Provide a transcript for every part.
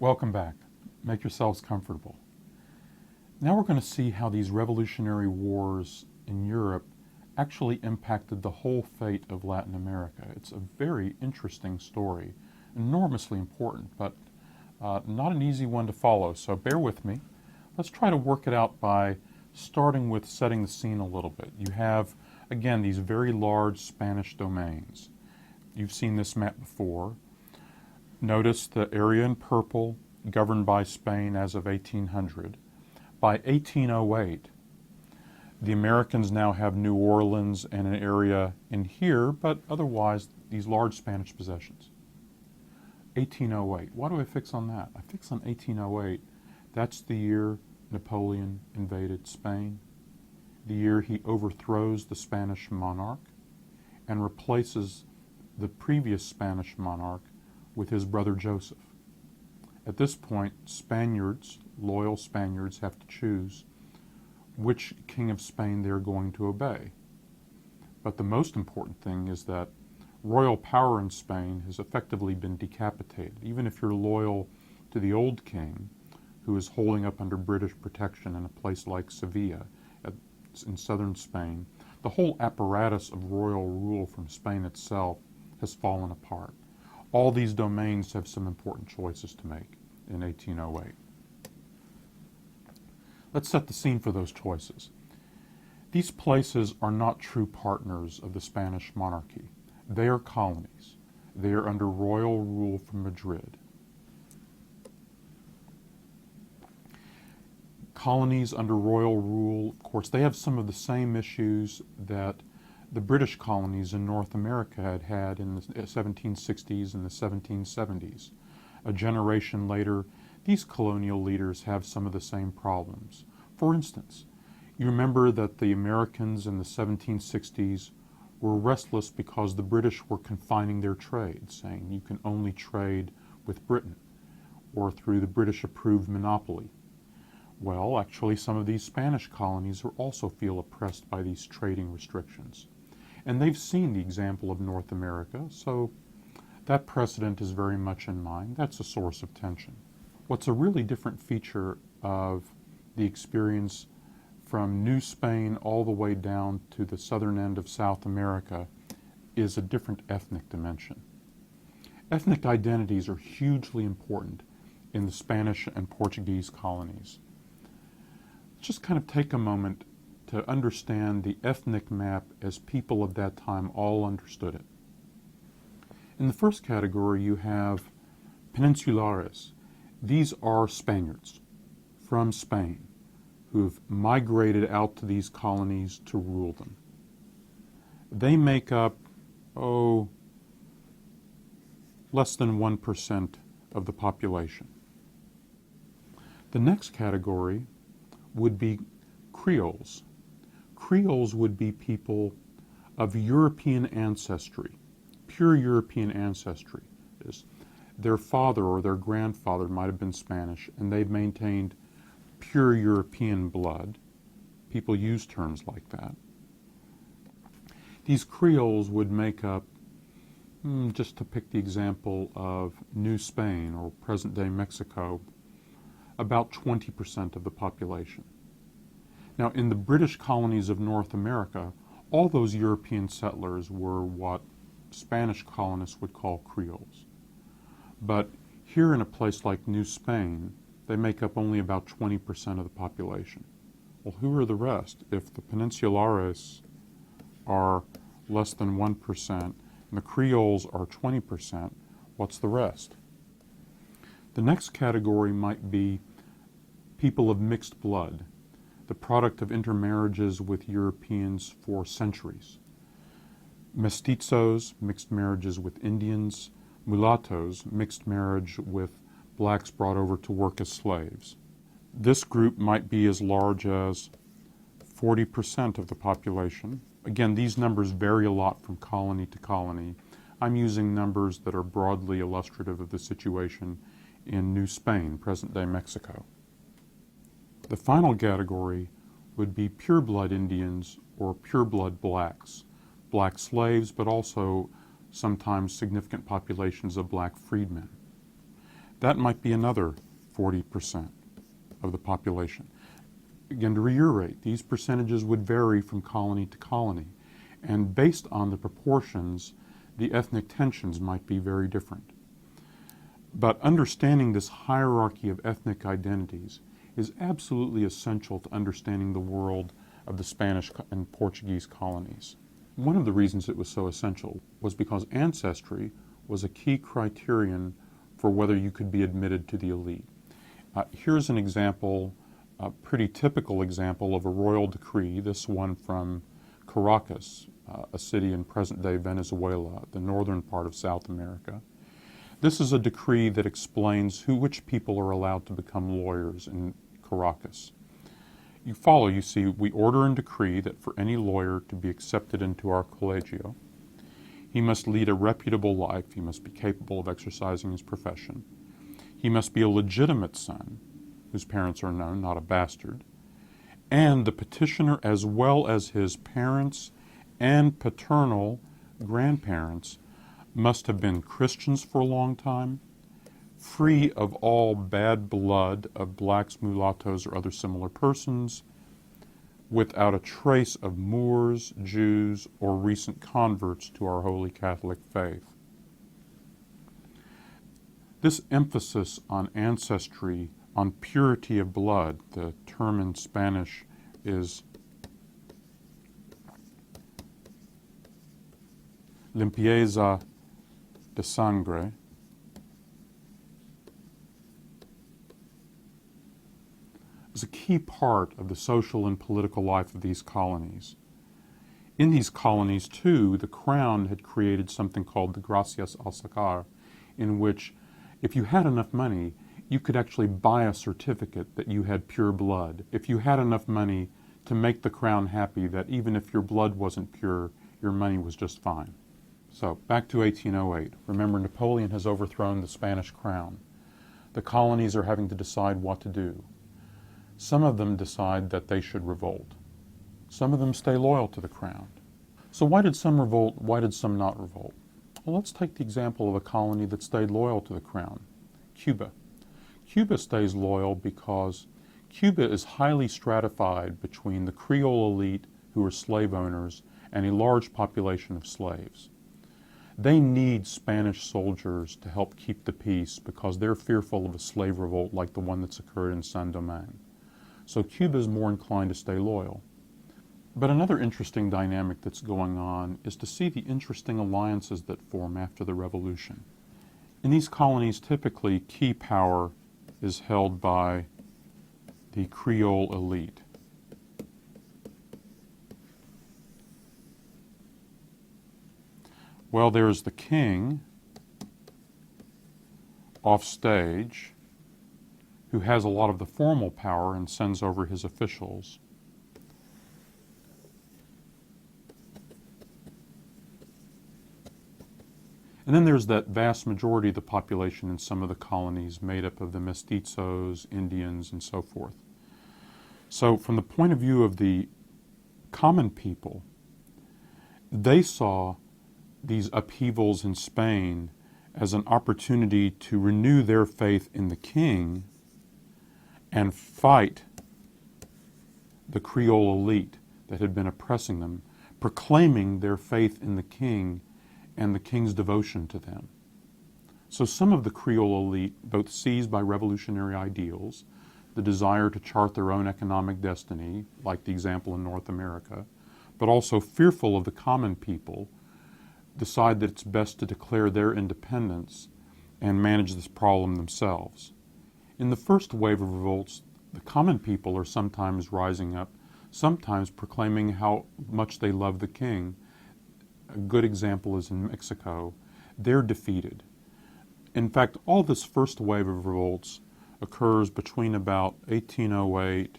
Welcome back. Make yourselves comfortable. Now we're going to see how these revolutionary wars in Europe actually impacted the whole fate of Latin America. It's a very interesting story, enormously important, but not an easy one to follow, so bear with me. Let's try to work it out by starting with setting the scene a little bit. You have, again, these very large Spanish domains. You've seen this map before. Notice the area in purple governed by Spain as of 1800. By 1808, the Americans now have New Orleans and an area in here, but otherwise these large Spanish possessions. 1808. Why do I fix on that? I fix on 1808. That's the year Napoleon invaded Spain, the year he overthrows the Spanish monarch and replaces the previous Spanish monarch with his brother Joseph. At this point, Spaniards, loyal Spaniards, have to choose which king of Spain they're going to obey. But the most important thing is that royal power in Spain has effectively been decapitated. Even if you're loyal to the old king, who is holding up under British protection in a place like Sevilla in southern Spain, the whole apparatus of royal rule from Spain itself has fallen apart. All these domains have some important choices to make in 1808. Let's set the scene for those choices. These places are not true partners of the Spanish monarchy. They are colonies. They are under royal rule from Madrid. Colonies under royal rule, of course, they have some of the same issues that the British colonies in North America had had in the 1760s and the 1770s. A generation later, these colonial leaders have some of the same problems. For instance, you remember that the Americans in the 1760s were restless because the British were confining their trade, saying you can only trade with Britain or through the British-approved monopoly. Well, actually, some of these Spanish colonies also feel oppressed by these trading restrictions. And they've seen the example of North America, so that precedent is very much in mind. That's a source of tension. What's a really different feature of the experience from New Spain all the way down to the southern end of South America is a different ethnic dimension. Ethnic identities are hugely important in the Spanish and Portuguese colonies. Just kind of take a moment to understand the ethnic map as people of that time all understood it. In the first category, you have peninsulares. These are Spaniards from Spain who've migrated out to these colonies to rule them. They make up, less than 1% of the population. The next category would be Creoles. Creoles would be people of European ancestry, pure European ancestry. Their father or their grandfather might have been Spanish, and they've maintained pure European blood. People use terms like that. These Creoles would make up, just to pick the example of New Spain or present-day Mexico, about 20% of the population. Now, in the British colonies of North America, all those European settlers were what Spanish colonists would call Creoles. But here in a place like New Spain, they make up only about 20% of the population. Well, who are the rest? If the peninsulares are less than 1% and the Creoles are 20%, what's the rest? The next category might be people of mixed blood, the product of intermarriages with Europeans for centuries. Mestizos, mixed marriages with Indians. Mulattoes, mixed marriage with blacks brought over to work as slaves. This group might be as large as 40% of the population. Again, these numbers vary a lot from colony to colony. I'm using numbers that are broadly illustrative of the situation in New Spain, present-day Mexico. The final category would be pureblood Indians or pureblood blacks, black slaves, but also sometimes significant populations of black freedmen. That might be another 40% of the population. Again, to reiterate, these percentages would vary from colony to colony, and based on the proportions, the ethnic tensions might be very different. But understanding this hierarchy of ethnic identities is absolutely essential to understanding the world of the Spanish and Portuguese colonies. One of the reasons it was so essential was because ancestry was a key criterion for whether you could be admitted to the elite. Here's an example, a pretty typical example of a royal decree, this one from Caracas, a city in present-day Venezuela, the northern part of South America. This is a decree that explains which people are allowed to become lawyers in Caracas. You see, we order and decree that for any lawyer to be accepted into our colegio, he must lead a reputable life, he must be capable of exercising his profession, he must be a legitimate son, whose parents are known, not a bastard, and the petitioner, as well as his parents and paternal grandparents, must have been Christians for a long time, free of all bad blood of blacks, mulattoes, or other similar persons, without a trace of Moors, Jews, or recent converts to our Holy Catholic faith. This emphasis on ancestry, on purity of blood, the term in Spanish is limpieza de sangre, is a key part of the social and political life of these colonies. In these colonies, too, the Crown had created something called the Gracias al Sacar, in which if you had enough money, you could actually buy a certificate that you had pure blood. If you had enough money to make the Crown happy that even if your blood wasn't pure, your money was just fine. So, back to 1808. Remember, Napoleon has overthrown the Spanish Crown. The colonies are having to decide what to do. Some of them decide that they should revolt. Some of them stay loyal to the Crown. So why did some revolt? Why did some not revolt? Well, let's take the example of a colony that stayed loyal to the Crown, Cuba. Cuba stays loyal because Cuba is highly stratified between the Creole elite, who are slave owners, and a large population of slaves. They need Spanish soldiers to help keep the peace because they're fearful of a slave revolt like the one that's occurred in Saint-Domingue. So Cuba is more inclined to stay loyal. But another interesting dynamic that's going on is to see the interesting alliances that form after the revolution. In these colonies, typically key power is held by the Creole elite. Well, there's the king off stage, who has a lot of the formal power and sends over his officials. And then there's that vast majority of the population in some of the colonies made up of the mestizos, Indians, and so forth. So from the point of view of the common people, they saw these upheavals in Spain as an opportunity to renew their faith in the king and fight the Creole elite that had been oppressing them, proclaiming their faith in the king and the king's devotion to them. So some of the Creole elite, both seized by revolutionary ideals, the desire to chart their own economic destiny, like the example in North America, but also fearful of the common people, decide that it's best to declare their independence and manage this problem themselves. In the first wave of revolts, the common people are sometimes rising up, sometimes proclaiming how much they love the king. A good example is in Mexico. They're defeated. In fact, all this first wave of revolts occurs between about 1808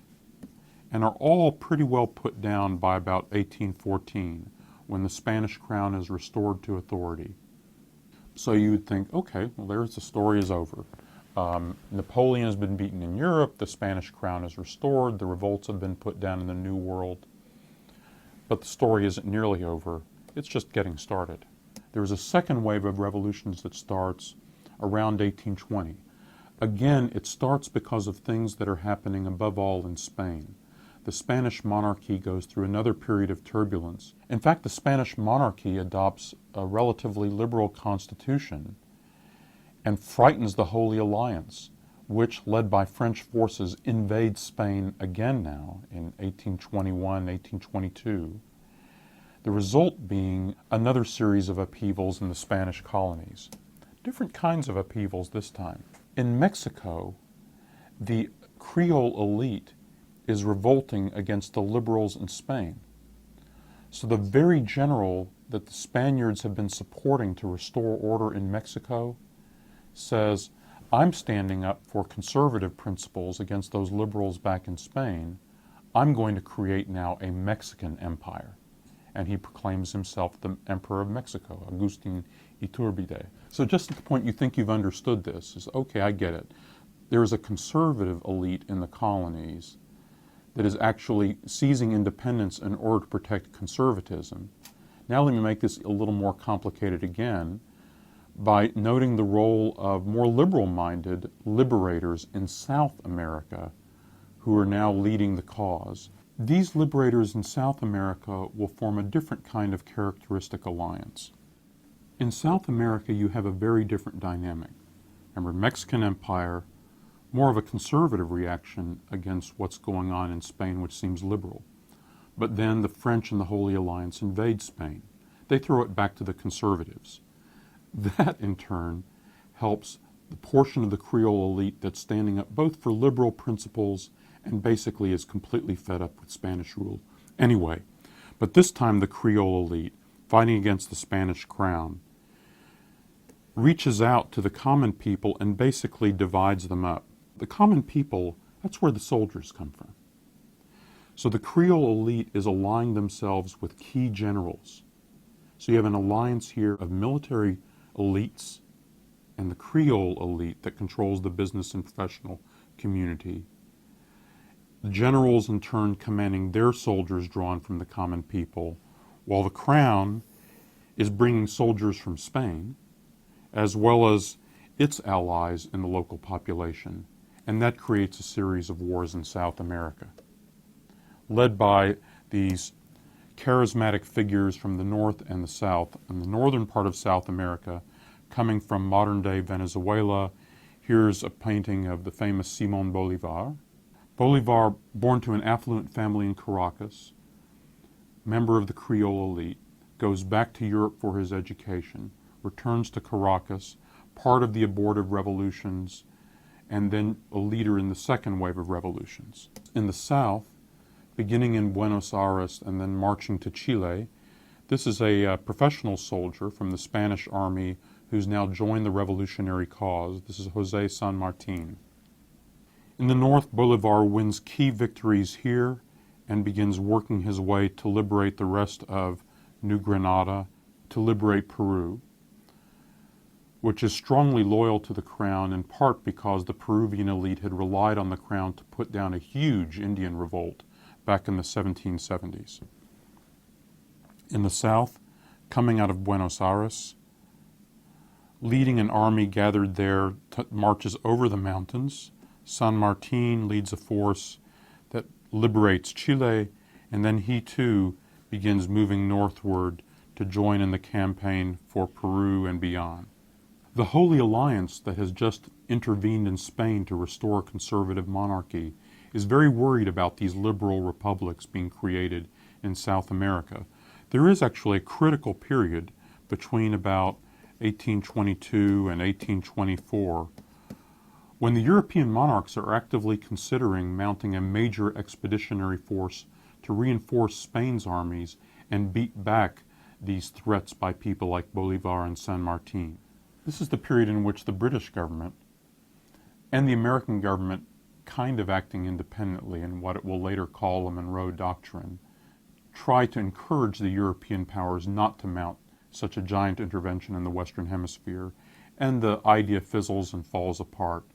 and are all pretty well put down by about 1814, when the Spanish crown is restored to authority. So you would think, okay, well, there's the story is over. Napoleon has been beaten in Europe, the Spanish crown is restored, the revolts have been put down in the New World. But the story isn't nearly over. It's just getting started. There's a second wave of revolutions that starts around 1820. Again, it starts because of things that are happening above all in Spain. The Spanish monarchy goes through another period of turbulence. In fact, the Spanish monarchy adopts a relatively liberal constitution and frightens the Holy Alliance, which, led by French forces, invades Spain again now in 1821, 1822. The result being another series of upheavals in the Spanish colonies. Different kinds of upheavals this time. In Mexico, the Creole elite is revolting against the liberals in Spain. So the very general that the Spaniards have been supporting to restore order in Mexico says, I'm standing up for conservative principles against those liberals back in Spain. I'm going to create now a Mexican empire. And he proclaims himself the Emperor of Mexico, Agustin Iturbide. So just at the point you think you've understood this, is okay, I get it. There is a conservative elite in the colonies that is actually seizing independence in order to protect conservatism. Now let me make this a little more complicated again by noting the role of more liberal-minded liberators in South America who are now leading the cause. These liberators in South America will form a different kind of characteristic alliance. In South America, you have a very different dynamic. Remember, Mexican Empire, more of a conservative reaction against what's going on in Spain, which seems liberal. But then the French and the Holy Alliance invade Spain. They throw it back to the conservatives. That, in turn, helps the portion of the Creole elite that's standing up both for liberal principles and basically is completely fed up with Spanish rule. Anyway, but this time the Creole elite, fighting against the Spanish crown, reaches out to the common people and basically divides them up. The common people, that's where the soldiers come from. So the Creole elite is allying themselves with key generals. So you have an alliance here of military elites and the Creole elite that controls the business and professional community. The generals, in turn, commanding their soldiers drawn from the common people, while the crown is bringing soldiers from Spain, as well as its allies in the local population. And that creates a series of wars in South America, led by these charismatic figures from the north and the south. In the northern part of South America, coming from modern-day Venezuela, here's a painting of the famous Simón Bolívar. Bolívar, born to an affluent family in Caracas, member of the Creole elite, goes back to Europe for his education, returns to Caracas, part of the abortive revolutions, and then a leader in the second wave of revolutions. In the south, beginning in Buenos Aires and then marching to Chile, this is a professional soldier from the Spanish army who's now joined the revolutionary cause. This is José San Martín. In the north, Bolívar wins key victories here and begins working his way to liberate the rest of New Granada, to liberate Peru, which is strongly loyal to the crown, in part because the Peruvian elite had relied on the crown to put down a huge Indian revolt back in the 1770s. In the south, coming out of Buenos Aires, leading an army gathered there, marches over the mountains. San Martín leads a force that liberates Chile, and then he too begins moving northward to join in the campaign for Peru and beyond. The Holy Alliance that has just intervened in Spain to restore conservative monarchy is very worried about these liberal republics being created in South America. There is actually a critical period between about 1822 and 1824 when the European monarchs are actively considering mounting a major expeditionary force to reinforce Spain's armies and beat back these threats by people like Bolívar and San Martín. This is the period in which the British government and the American government, kind of acting independently in what it will later call the Monroe Doctrine, try to encourage the European powers not to mount such a giant intervention in the Western Hemisphere, and the idea fizzles and falls apart,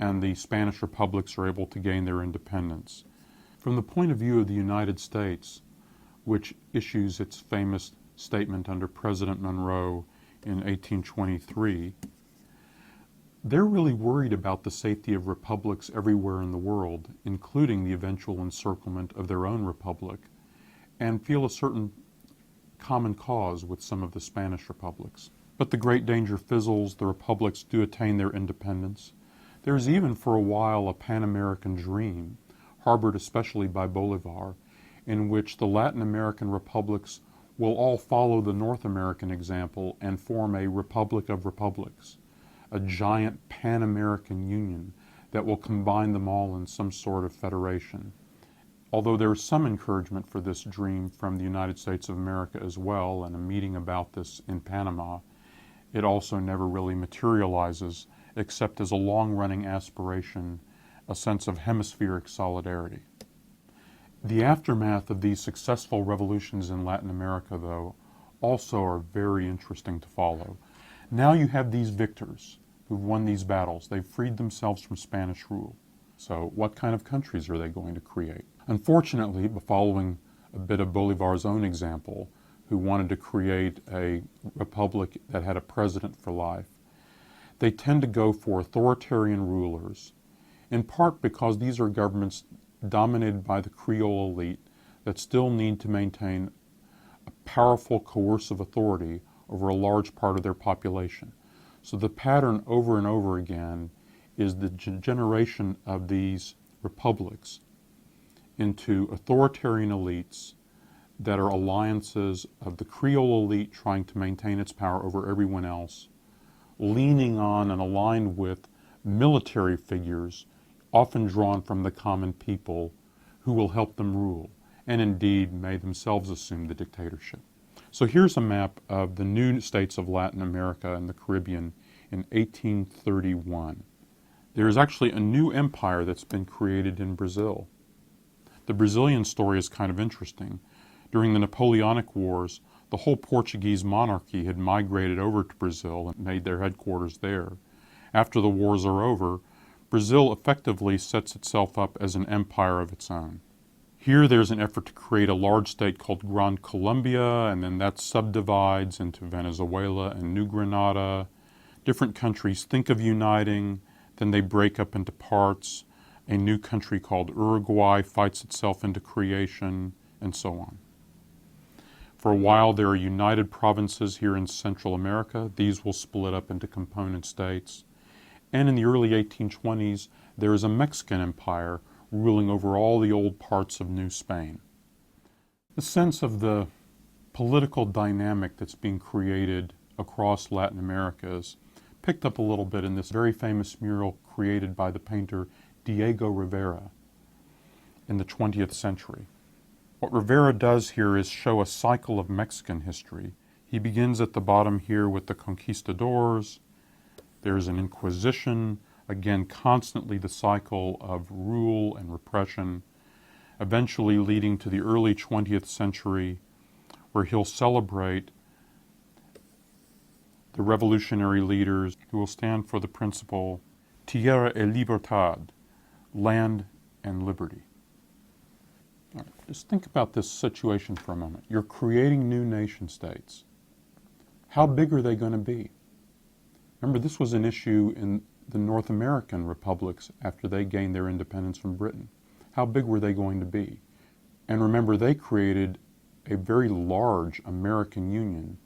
and the Spanish republics are able to gain their independence. From the point of view of the United States, which issues its famous statement under President Monroe in 1823, They're really worried about the safety of republics everywhere in the world, including the eventual encirclement of their own republic, and feel a certain common cause with some of the Spanish republics. But the great danger fizzles, the republics do attain their independence. There's even for a while a Pan-American dream, harbored especially by Bolivar, in which the Latin American republics will all follow the North American example and form a republic of republics, a giant Pan-American union that will combine them all in some sort of federation. Although there is some encouragement for this dream from the United States of America as well, and a meeting about this in Panama, it also never really materializes except as a long-running aspiration, a sense of hemispheric solidarity. The aftermath of these successful revolutions in Latin America, though, also are very interesting to follow. Now you have these victors who've won these battles. They've freed themselves from Spanish rule. So what kind of countries are they going to create? Unfortunately, following a bit of Bolivar's own example, who wanted to create a republic that had a president for life, they tend to go for authoritarian rulers, in part because these are governments dominated by the Creole elite that still need to maintain a powerful coercive authority over a large part of their population. So the pattern over and over again is the generation of these republics into authoritarian elites that are alliances of the Creole elite trying to maintain its power over everyone else, leaning on and aligned with military figures often drawn from the common people who will help them rule, and indeed may themselves assume the dictatorship. So here's a map of the new states of Latin America and the Caribbean in 1831. There is actually a new empire that's been created in Brazil. The Brazilian story is kind of interesting. During the Napoleonic Wars, the whole Portuguese monarchy had migrated over to Brazil and made their headquarters there. After the wars are over, Brazil effectively sets itself up as an empire of its own. Here there's an effort to create a large state called Gran Colombia, and then that subdivides into Venezuela and New Granada. Different countries think of uniting, then they break up into parts. A new country called Uruguay fights itself into creation, and so on. For a while there are united provinces here in Central America. These will split up into component states. And in the early 1820s, there is a Mexican empire ruling over all the old parts of New Spain. The sense of the political dynamic that's being created across Latin America is picked up a little bit in this very famous mural created by the painter Diego Rivera in the 20th century. What Rivera does here is show a cycle of Mexican history. He begins at the bottom here with the conquistadors. There's an Inquisition, again constantly the cycle of rule and repression, eventually leading to the early 20th century, where he'll celebrate the revolutionary leaders who will stand for the principle Tierra y Libertad, land and liberty. All right, just think about this situation for a moment. You're creating new nation states. How big are they going to be? Remember, this was an issue in the North American republics after they gained their independence from Britain. How big were they going to be? And remember, they created a very large American Union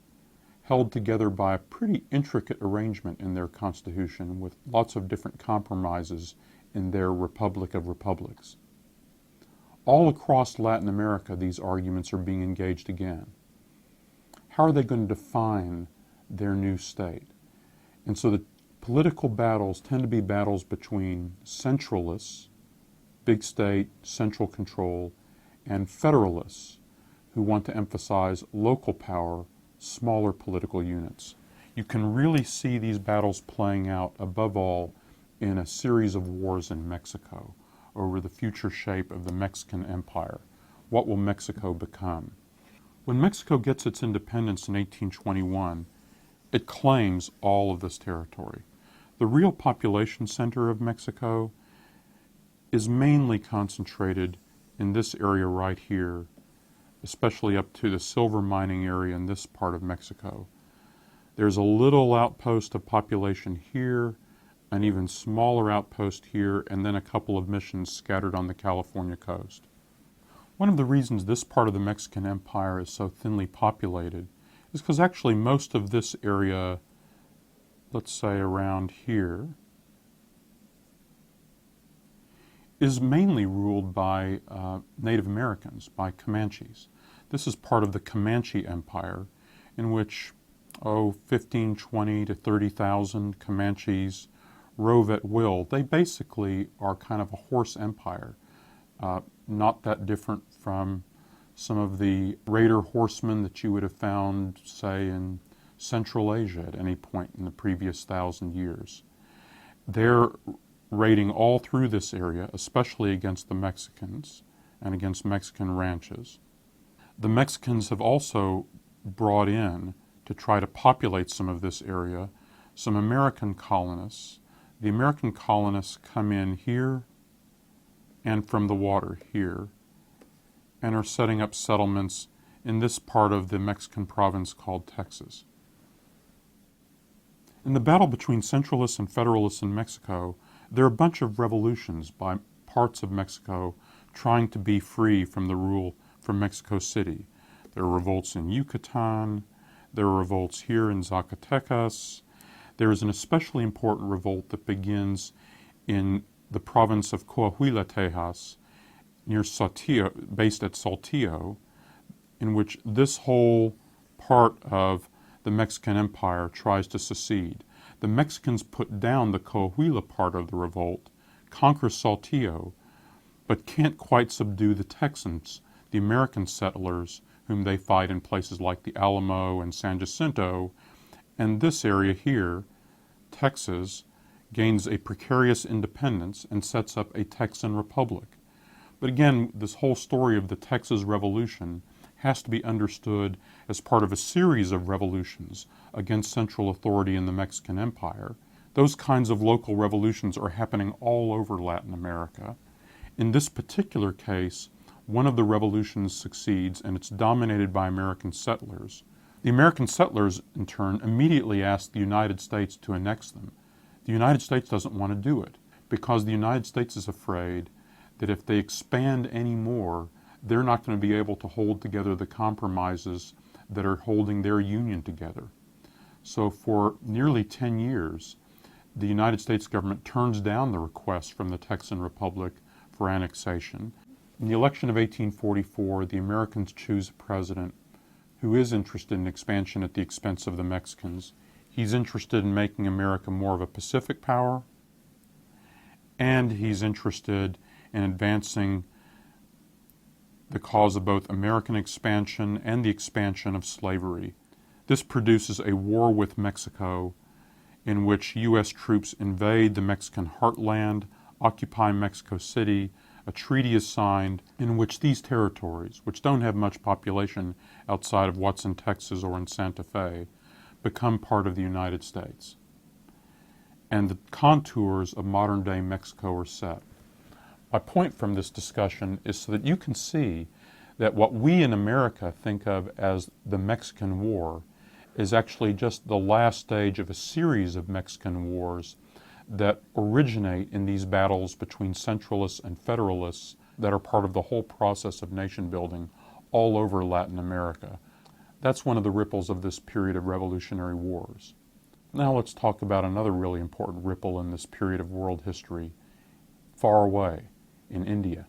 held together by a pretty intricate arrangement in their constitution with lots of different compromises in their Republic of Republics. All across Latin America, these arguments are being engaged again. How are they going to define their new state? And so the political battles tend to be battles between centralists, big state, central control, and federalists who want to emphasize local power, smaller political units. You can really see these battles playing out, above all, in a series of wars in Mexico over the future shape of the Mexican Empire. What will Mexico become? When Mexico gets its independence in 1821, it claims all of this territory. The real population center of Mexico is mainly concentrated in this area right here, especially up to the silver mining area in this part of Mexico. There's a little outpost of population here, an even smaller outpost here, and then a couple of missions scattered on the California coast. One of the reasons this part of the Mexican Empire is so thinly populated is because actually most of this area, let's say around here, is mainly ruled by Native Americans, by Comanches. This is part of the Comanche Empire, in which 15, 20 to 30,000 Comanches rove at will. They basically are kind of a horse empire, not that different from some of the raider horsemen that you would have found, say, in Central Asia at any point in the previous 1,000 years. They're raiding all through this area, especially against the Mexicans and against Mexican ranches. The Mexicans have also brought in, to try to populate some of this area, some American colonists. The American colonists come in here and from the water here and are setting up settlements in this part of the Mexican province called Texas. In the battle between Centralists and Federalists in Mexico, there are a bunch of revolutions by parts of Mexico trying to be free from the rule from Mexico City. There are revolts in Yucatan. There are revolts here in Zacatecas. There is an especially important revolt that begins in the province of Coahuila, Tejas, near Saltillo, based at Saltillo, in which this whole part of the Mexican Empire tries to secede. The Mexicans put down the Coahuila part of the revolt, conquer Saltillo, but can't quite subdue the Texans, the American settlers, whom they fight in places like the Alamo and San Jacinto. And this area here, Texas, gains a precarious independence and sets up a Texan republic. But again, this whole story of the Texas Revolution has to be understood as part of a series of revolutions against central authority in the Mexican Empire. Those kinds of local revolutions are happening all over Latin America. In this particular case, one of the revolutions succeeds, and it's dominated by American settlers. The American settlers, in turn, immediately ask the United States to annex them. The United States doesn't want to do it because the United States is afraid that if they expand any more, they're not going to be able to hold together the compromises that are holding their union together. So for nearly 10 years, the United States government turns down the request from the Texan Republic for annexation. In the election of 1844, the Americans choose a president who is interested in expansion at the expense of the Mexicans. He's interested in making America more of a Pacific power, and he's interested in advancing the cause of both American expansion and the expansion of slavery. This produces a war with Mexico in which U.S. troops invade the Mexican heartland, occupy Mexico City. A treaty is signed in which these territories, which don't have much population outside of what's in Texas or in Santa Fe, become part of the United States. And the contours of modern-day Mexico are set. My point from this discussion is so that you can see that what we in America think of as the Mexican War is actually just the last stage of a series of Mexican wars that originate in these battles between Centralists and Federalists that are part of the whole process of nation building all over Latin America. That's one of the ripples of this period of revolutionary wars. Now let's talk about another really important ripple in this period of world history, far away in India.